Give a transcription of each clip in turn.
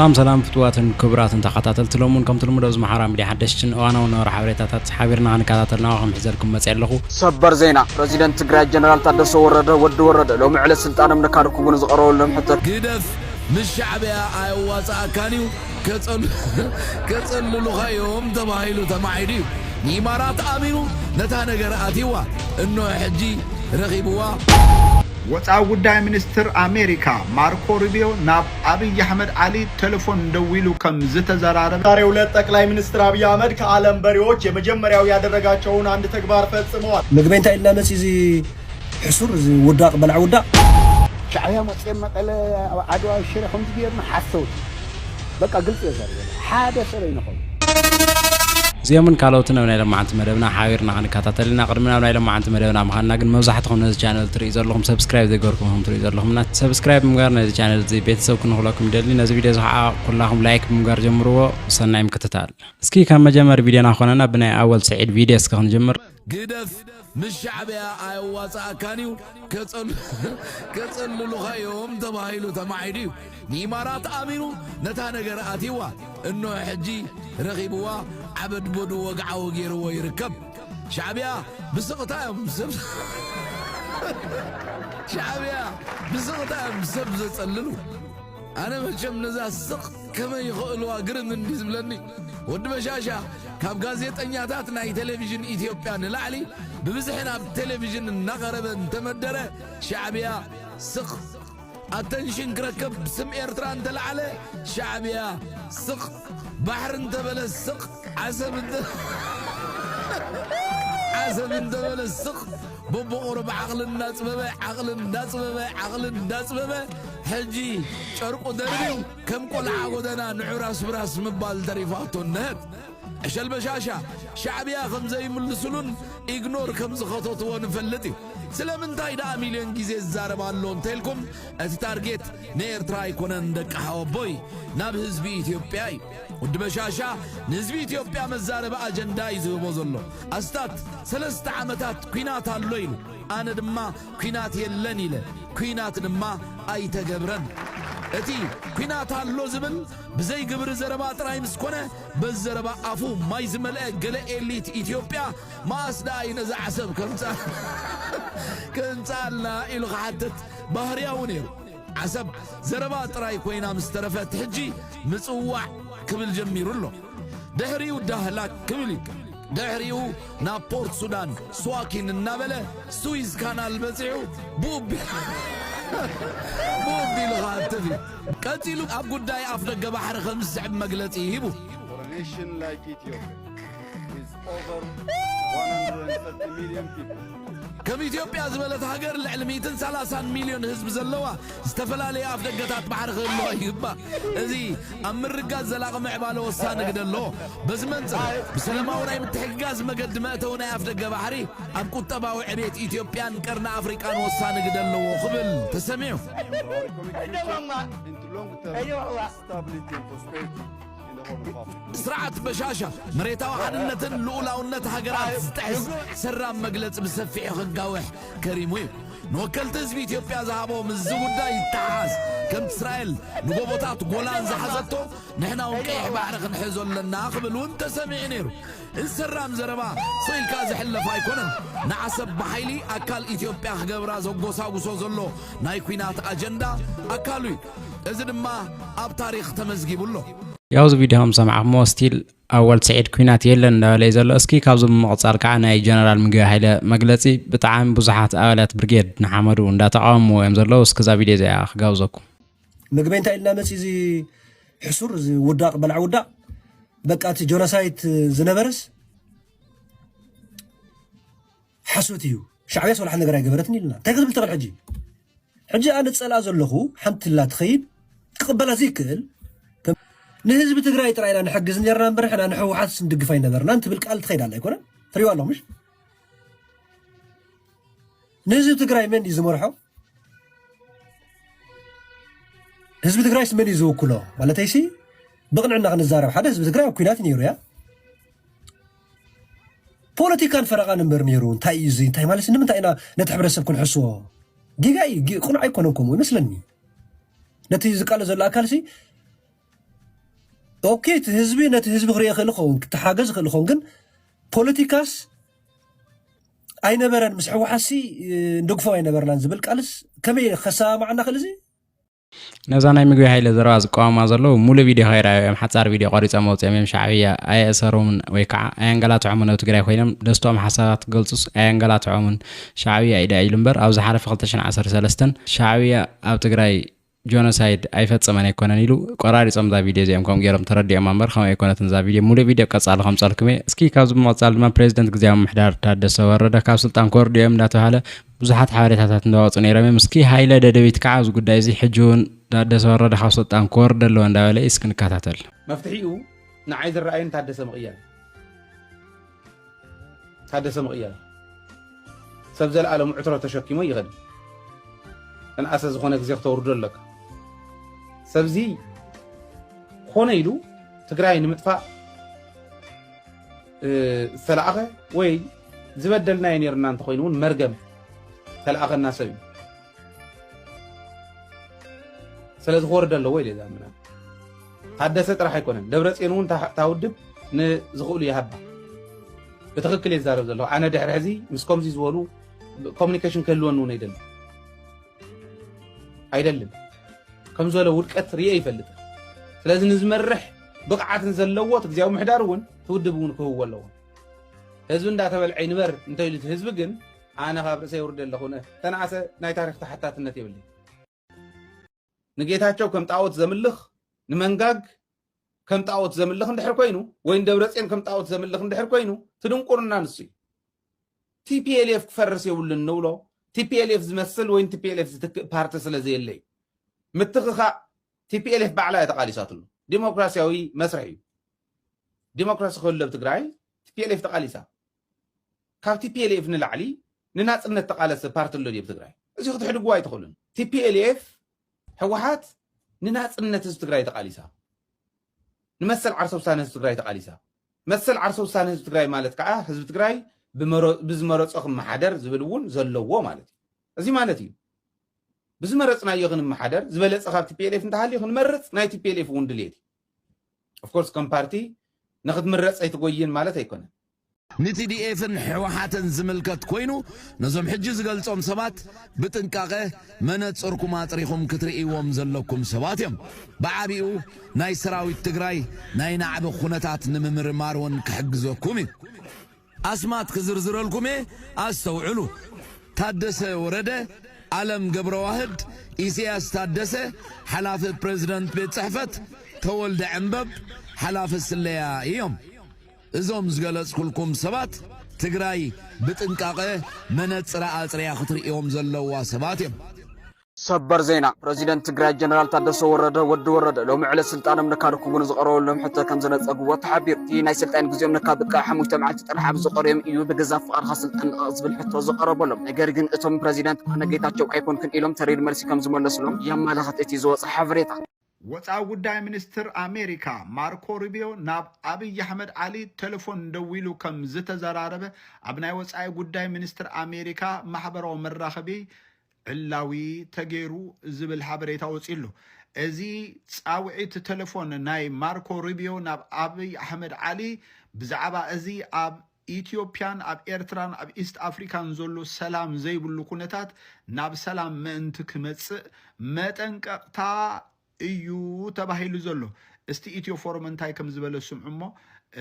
سلام فتواتن كبراتن تخطاتل تلومون كم تلمو دوز محرام دي حدشتن وانا ونور حبريتات حابيرنا غنكاتاتلنا وخم حزلكم مصيلخو صبر زينا بريزيدنت تግራይ جنرال تادسو ورد لو معله سلطان من كاركو بن زقرو لهم حتى قدف مش شعبيا ايواصا كانيو كصل لغايهم تبايلو تماعيدي امارات امينو نتا ነገር አቲዋ انه حجي رغيبوا ወጣው ጉዳይ ሚኒስትር አሜሪካ ማርኮ ሩቢዮ ናብ አብይ አህመድ አሊ ቴሌፎን ደውሉ ከም ዝተዘራረበ ዛሬ ሁለት ጠቅላይ ሚኒስትር አብይ አህመድ ከዓለም በሪዎች የመጀመሪያው ያደረጋቸውን አንድ ተግባር ፈጽመዋል። ምግበንታ ኢላመስ እዚ ሕሱር እዚ ወዳቅ በልዓ ወዳቅ ሻዕቢያ መጽም መቀለ አድዋ ሽረኹም ዝገርም ሓሰውት በቃ ግልጽ ይዘር ሓደ ሰለይ ነው زيمن كالوتنا ونايل معانت مدبنا حاويرنا غنكاتاتلنا قدمنا ونايل معانت مدبنا مخنا ግን መብዛሕትኩም ነዚ ቻናል ትሪኡ ዘለኹም ሰብስክራይብ ዘይገርኩም هم ትሪኡ ዘለኹም ና ሰብስክራይብ ምግባር ነዚ ቻናል እዚ ቤተሰብ ክንኽለኩም ደሊ ነዚ ቪድዮ ዝሓ ኩላኩም ላይክ ምግባር ጀምርዎ ሰናይ ምክትታል እስኪ ከም መጀመር ቪድዮና ኾነና ብናይ ኣወል ሰዒድ ቪድዮ እስከ ክንጀምር قدف مش شعبيا ايواصا كانيو كصل لغايهم تبايلو تماعيديو امارات امينو نتا ነገር አቲዋ انه حجي رغيبوا عبد بدو وقعو غيرو يركب شعبيا بسقطاهم شعبيا بسقطاهم سبز تصللو انا مچم نزا سق كما يخلوا اغرم انديز بلني ود بشاشا كاب ጋዜጠኛታት ናይ ቴሌቪዥን ኢትዮጵያ ንላዕሊ ببزحنا بالتلفزيون نغربن تمدره شعبيا سق اتنشن كركب بسم ايرتران تلعله شعبيا سق بحر انت بلا السق عزم انت بلا السق بوبو قرب عقل الناس بابا حجي شرقو دربيو كم قلعه ودنا نعراس براس مبال دريفاتو النهب عشال بشاشة شعبيا خمزي ملسلون إغنور خمز خطوط ونفلتي سلامن تايدا مليون جيزي الزارب اللون تلكم اتتارجيت نير تراي كونن دك حوابوي ناب حزبي إثيوبياي ود بشاشة نزبي إثيوبيا مزارب أجندا يزو بوزلو أستات 3 عامتات كوينات اللويل أنا دما كوينات يلني له كوينات دما أي تجبرن اتي كوينات اللو زبل بزي قبر زربا تراي مسكونه بالزربا افو ماي زملأ قل إليت إثيوبيا ما أصدقائي نزع عسب كنتالنا إلو حدت بهريا ونير عسب زربا تراي كوينا مسترفت حجي مصوع كبل جميرو له دهريو دهلاك كبلك دهريو نابورت سودان سواكين النابلة سويز كانال بزيعو بوبي لغاتفي قتلوا أبو داي أفرق بحر 5 مقلتي هيبو For a nation like Ethiopia with over 130 million people كم إثيوبيا زبلت هاجر العلميتن 30 مليون حزب زلوا استفلالي أفدقتات بحر الله يبا ازي امر رجال زلاق معباله وسان قدلو بزمنص بسلامه وراي متحجاز مقدمته افدق بحري ام قطبا وعبيت إثيوبيان قرنا افريقان وسان قدلو خبل تسمعوا into long-term stability and prosperity in the whole of Africa. سرعة بشاشة مريتا وحدنة الأولى ونتها قرات ستحس سرام مقلت بسفع خقاوح كريم ويب نوكلت زبي إثيوبيا زهابو من الزودة يتحاس كم إسرائيل نقوبوتات قولان زحزتو نحنا ونقيح بحرق نحزو لنا قبل وانت سمع نيرو السرام زربا صيل كازح اللي فايكونن نعسب بحيلي أكال إثيوبيا خقبرا زوقوسا وصوزلو نايكوينات أجندا أكالوي إذن ما أب تاريخ تمزقيبو له ያውዝ ቪዲዮም ሰማዕሞ ስቲል ኣወል ሰዒድ ኩናት የለን እንዳበለ ዘሎ እስኪ ካብዚ መቕጻር ከዓ ናይ ጀነራል ምግበ ሃይለ መግለጺ ብጣዕሚ ብዙሓት ኣባላት ብርጌድ ንሓመዱ እንዳተቃወሙ እዮም ዘለዉ እስከዛ ቪድዮ እዚኣ ክጋብዘኩም ምግበ እንታይ ኢልና መጽ እዚ ሕሱር እዚ ውዳቅ በልዓ ውዳቅ በቃ እቲ ጆኖሳይድ ዝነበረስ ሓሶት እዩ ሻዕብያ ሰላሕ ነገር ኣይገበረትን ኢልና እንታይ ክዝብል ተኽእል ሕጂ ኣነ ፀልኣ ዘለኹ ሓንትላ ትኸይድ ክቕበላ ዘይክእል نهزب تقرأي ترى أنا حجز نجرنا برحنا نحو حاسس ندقفين نبرنا أنت بالقال تخيل على يكون فري والله مش نهزب تقرأي من يزمرحه هزب تقرأي من يزو كله ولا تيسي بقنا عنا عن الزارع حدا هزب تقرأي وكينات نيرو يا بوليتيكان فرقان نمبر نيرون تايزي تاي مالس إنما تاينا نتحبر السب كل حسوه جيجاي قنع يكونكم ومثلني نتيجة قال زول أكلسي اوكي تهزبي نت هزب غري خلخون تحاجز خلخون كن بوليتيكاس اي نبرن مسحو حسي ندقفو اي نبرلان زبل قالس كمي خسا معنا خلزي نزانا ميغوي هايله زراز قوما زلو مولو فيديو خيرا ام حصار فيديو قريص اموت ام شعبيه اي اسرون ويكع انغلات عمنو تግራይ ኮይኖም ደስቶም ሓሳባት ገልጹስ انغلات عمن شعبيه ايدا ይልምበር ኣብ ዝሓለፈ 2013 شعبيه ኣብ ትግራይ جونوسايد አይፈጽመን አይኮነን ይሉ ቆራሪጾም ዛ ቪዲዮ ዚኦም ከም ገይሮም ተረዲኦም ማንበር ከም አይኮነትን ዛ ቪዲዮ ሙሉ ቪዲዮ ቀጻልኩም ጸልክሜ እስኪ ካብዝ መጻል ድማ ፕሬዝዳንት ግዚያዊ ምሕዳር ታደሰ ወረደ ካብ ስልጣን ኮርዲዮም እንዳተባለ ብዙሓት ሓበሬታታት እንዳወጹ ነይሮም እስኪ ሃይለ ደደቢት ከዓዝ ጉዳይ እዚ ሕጁን ታደሰ ወረደ ካብ ስልጣን ኮርደሎ እንዳበለ እስኪ ንከታተል መፍትሒኡ ንዓይ ዝረአይን ታደሰ ምቕያር ሰብ ዘለዓለ ሙዕትሮ ተሸኪሞ ይኸድ እንኣሰ ዝኾነ ግዜ ክተወርደለካ ሰብዚ ኾነ ኢሉ ትግራይ ንምጥፋእ ዝተለኣኸ ወይ ዝበደልናዮ ነርና እንተኮይኑ እውን መርገም ተለኣኸና ሰብ እዩ ስለዚ ክወርድ ኣለዎ ኢለ ዛምና ታደሰ ጥራሕ ኣይኮነን ደብረፅዮን እውን ታውድብ ንዝኽእሉ ይሃባ ብትክክል የዛረብ ዘለኹ ኣነ ድሕሪ ሕዚ ምስ ከምዚ ዝበሉ ኮሚኒኬሽን ክህልወኒ እውን አይደለም ከም ዘለ ውድቀት ሪኤ ይፈልጥ ስለዚህ ንዝመርሕ ብቕዓትን ዘለዎ ትግዚያዊ ምሕዳር እውን ትውድብ እውን ክህዎ ኣለዎ ህዝብ እንዳተበልዐ ይንበር እንተይሉት ህዝብ ግን ኣነ ካብ ርእሰ ይውርድ ኣለኹነ ተናእሰ ናይ ታሪክ ተሓታትነት የብለይ ንጌታቸው ከም ጣዖት ዘምልኽ ንመንጋግ ከም ጣዖት ዘምልኽ እንድሕር ኮይኑ ወይ ደብረፅዮን ከም ጣዖት ዘምልኽ እንድሕር ኮይኑ ትድንቁርና ንሱ ቲፒኤልኤፍ ክፈርስ የብሉን ንብሎ TPLF ዝመስል ወይ TPLF ዝትክእ ፓርቲ ስለዘየለይ ምትኽኻ TPLF ባዕላ ተቃሊሳትሉ ዲሞክራሲያዊ መስርሕ እዩ ዲሞክራሲ ክህሉ ኣብ ትግራይ TPLF ተቃሊሳ ካብ TPLF ንላዕሊ ንናጽነት ተቃለሰ ፓርቲ ኣሎ ኣብ ትግራይ እዚ ክትሕድግዋ ኣይትኽእሉን TPLF ህወሓት ንናጽነት ህዝቢ ትግራይ ተቃሊሳ ንመሰል ዓርሰ ውሳነ ህዝቢ ትግራይ ተቃሊሳ መሰል ዓርሰ ውሳነ ህዝቢ ትግራይ ማለት ከዓ ህዝቢ ትግራይ ብዝመረጾ ማሕደር ዝብል እውን ዘለዎ ማለት እዩ እዚ ማለት እዩ ብዝመረጽናዮ ማሕደር ዝበለጸ ካብ TPLF እንተሃልዩ ክንመርጽ ናይ TPLF እውን ድሌት ኦፍ ኮርስ ከም ፓርቲ ንኽትምረጽ ኣይትጎይን ማለት ኣይኮነን ንቲዲኤፍን ሕወሓትን ዝምልከት ኮይኑ ነዞም ሕጂ ዝገልጾም ሰባት ብጥንቃቐ መነጽርኩም ኣጥሪኹም ክትርእይዎም ዘለኩም ሰባት እዮም ብዓቢኡ ናይ ሰራዊት ትግራይ ናይ ናዕቢ ኩነታት ንምምርማር እውን ክሕግዘኩም እዩ أسمات كزرزر الكمي أستوعلو تادسة ورده علم قبر واحد إيسياس تادسة حلاف بريزيدنت بيت صحفت تولد عنبب حلاف السلية يوم إزوم زغلس كلكم سبات تقراي بتنقاقه منت سراء سريا خطري يوم زلوا سبات يوم ሰበር ዜና ፕሬዚደንት ትግራይ ጀነራል ታደሰ ወረደ ወረደ ሎም ዕለ ስልጣንም ነካርኩ ግን ዝቀረበሎም ሕቶ ከም ዘነጸጉዎ ተሓቢር ናይ ስልጣን ግዚኦም ነካብቃ ሓሙሽተ መዓልቲ ጥራሕ ብዝቀረዮም እዩ ብገዛ ፍቃድካ ስልጣን ዝብል ሕቶ ዝቀረበሎም ነገር ግን እቶም ፕሬዚደንት ኮነ ጌታቸው ኣይኮንክን ኢሎም ተሪድ መልሲ ከም ዝመለስሎም የማላኽት እቲ ዝወጽ ሓበሬታ ወፃኢ ጉዳይ ሚኒስትር አሜሪካ ማርኮ ሩቢዮ ናብ አብይ አሕመድ አሊ ቴሌፎን ደዊሉ ከም ዝተዘራረበ ኣብ ናይ ወፃኢ ጉዳይ ሚኒስትር አሜሪካ ማሕበራዊ መራኸቢ ዕላዊ ተገይሩ ዝብል ሓበሬታ ወፂሉ እዚ ጻውዒት ቴሌፎን ናይ ማርኮ ሩቢዮ ናብ አብይ አሕመድ አሊ ብዛዕባ እዚ ኣብ ኢትዮጵያን ኣብ ኤርትራን ኣብ ኢስት አፍሪካን ዘሎ ሰላም ዘይብሉ ኩነታት ናብ ሰላም ምእንቲ ክመጽእ መጠንቀቕታ እዩ ተባሂሉ ዘሎ እስቲ ኢትዮ ፎረም እንታይ ከም ዝበለ ስምዑሞ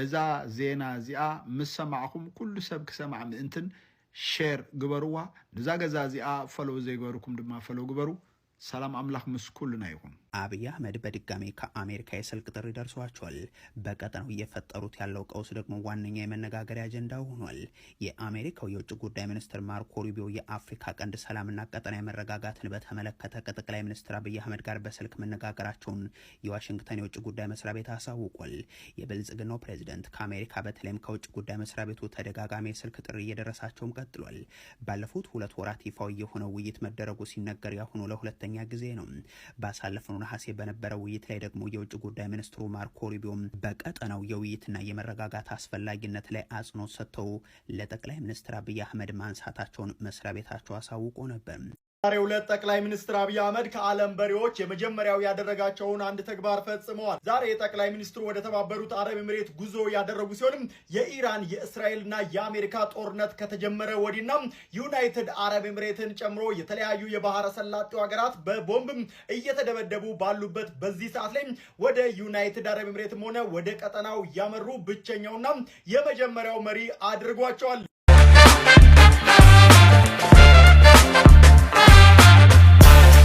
እዛ ዜና እዚኣ ምስ ሰማዕኩም ኩሉ ሰብ ክሰማዕ ምእንትን ሼር ግበሩዋ ንዛ ገዛ እዚኣ ፈሎ ዘይገበርኩም ድማ ፈሎ ግበሩ ሰላም አምላክ መስኩልና ይሁን አብይ አህመድ በድጋሚ ከአሜሪካ የስልክ ጥሪ ደርሷቸዋል በቀጠናው እየፈጠሩት ያለው ቀውስ ደግሞ ዋነኛ የመነጋገሪያ አጀንዳ ሆኗል የአሜሪካው የውጭ ጉዳይ ሚኒስትር ማርኮ ሩቢዮ የአፍሪካ ቀንድ ሰላምና ቀጠናዊ መረጋጋትን በተመለከተ ከጠቅላይ ሚኒስትር አብይ አህመድ ጋር በስልክ መነጋገራቸውን የዋሽንግተን የውጭ ጉዳይ መስሪያ ቤት አሳውቋል የብልጽግናው ፕሬዝዳንት ከአሜሪካ በተለይም ከውጭ ጉዳይ መስሪያ ቤቱ ተደጋጋሚ የስልክ ጥሪ እየደረሳቸውም ቀጥሏል ባለፉት 2 ወራት ይፋው የሆነ ውይይት መደረጉ ሲነገር ያሁኑ ለሁለተኛ ጊዜ ነው ባሳለፈው ነሐሴ በነበረው ውይይት ላይ ደግሞ የውጭ ጉዳይ ሚኒስትሩ ማርኮ ሩቢዮ በቀጠናው የውይይትና የመረጋጋት አስፈላጊነት ላይ አጽንኦት ሰጥተው ለጠቅላይ ሚኒስትር አብይ አህመድ ማንሳታቸውን መስሪያ ቤታቸው አሳውቆ ነበር ዛሬው ዕለት ጠቅላይ ሚኒስትር አብይ አህመድ ከዓለም በሪዎች የመጀመሪያው ያደረጋቸውን አንድ ተግባር ፈጽመዋል። ዛሬ ጠቅላይ ሚኒስትሩ ወደ ተባበሩት አረብ ኤምሬት ጉዞ ያደረጉ ሲሆንም የኢራን የእስራኤልና የአሜሪካ ጦርነት ከተጀመረ ወዲህና ዩናይትድ አረብ ኤምሬትን ጨምሮ የተለያዩ የባህረ ሰላጤው ሀገራት በቦምብ እየተደበደቡ ባሉበት በዚህ ሰዓት ላይ ወደ ዩናይትድ አረብ ኤምሬትም ሆነ ወደ ቀጠናው ያመሩ ብቸኛውና የመጀመሪያው መሪ አድርጓቸዋል።